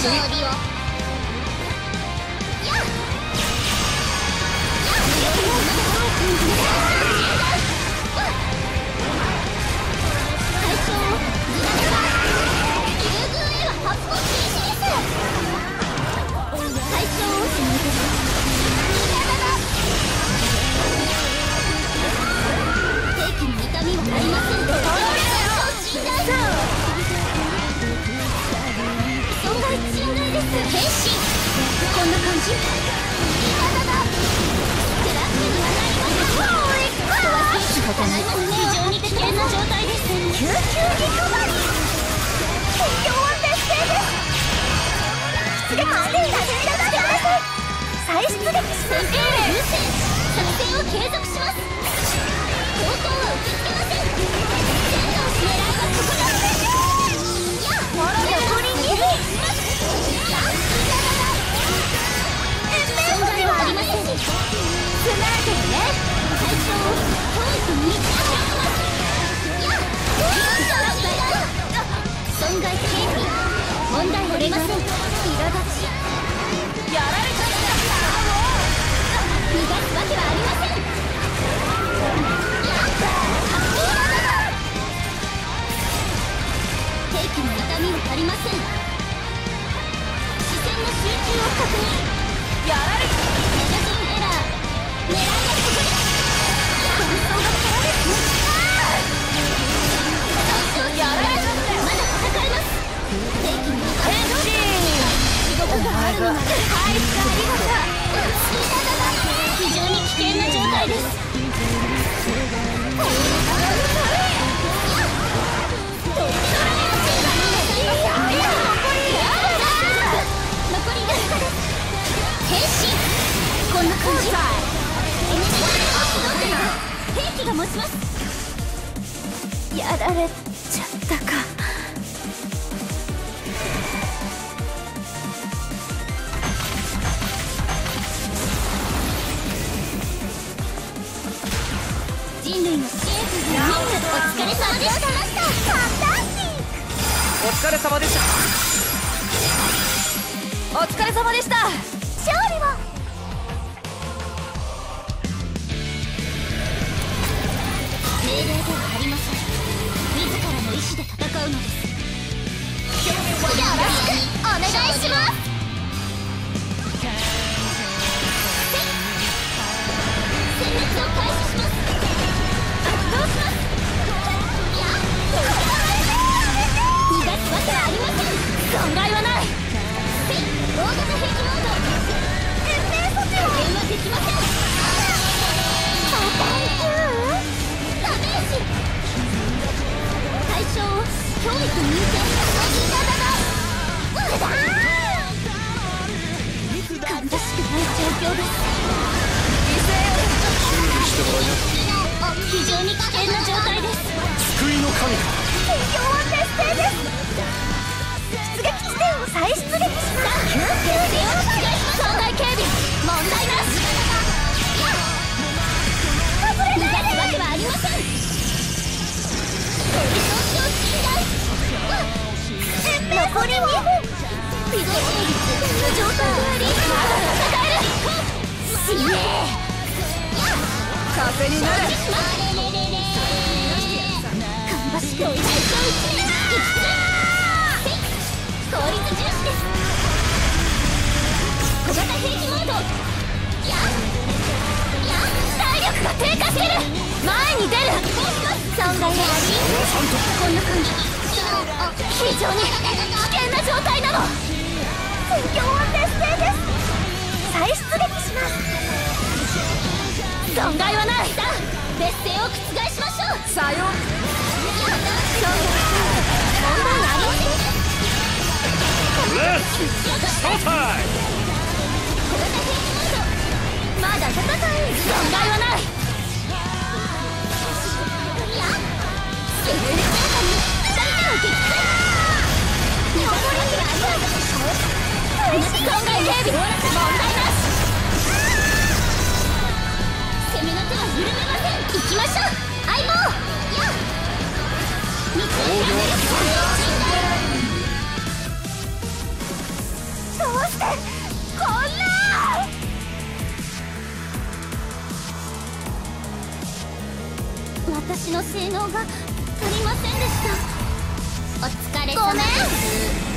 しにこんな感じ。非常に危険な状態です。救急リカバリー。適応は徹底です。出撃して再出撃します。作戦を継続します。強行は受け付けません。戦闘し狙いはここです。残り2分。損害はありません。つながってるね。対象を教育に損害警備問題ありません。苛立ちやられちゃった。逃がすわけはありません。兵器の痛みはありません。視線の集中を確認。やられた。メガゾンエラー。狙いはここです。紛争が取られる。やられた。まだ戦えます。兵器の変身。仕事があるのならはいありがとう。非常に危険な状態です。残りです。変身。こんな感じ。兵器が持ちます。やられちゃったか。人類の支援というお疲れ様でした。お疲れ様でした。お疲れ様でした。勝利を。命令ではありません。自らの意志で戦うのです。よろしくお願いします。殲滅を開始します。圧倒します。逃がすわけはありません。損害はない。大型兵器モード。延命措置は電話できません。ダメージ。対象を教育認定。かんだしくない状況です。修理してもらいます。非常に危険な状態です。救いの神。適応は徹底です。出撃地点を再出撃します。救急利用損害警備問題なし。逃がすわけはありません。取り通しを信頼。残り2分。非常成立の状態であり戦える。死ね風になる。かんばしく対象1名効率重視です。小型兵器モード。体力が低下してる。前に出る。損害があり。こんな感じ。非常に危険な状態なの。戦況は徹底です。再出撃します。損害はない。さあ劣勢を覆しましょう。さよう。問題ありません。レッツショータイム。小型兵器モード。まだ戦い。損害はない。セル強化に2人目を撃退。残りはあります。損害警備問題なし。攻めの手は緩めません。行きましょう。相棒。道を私の性能が足りませんでした。お疲れ様です。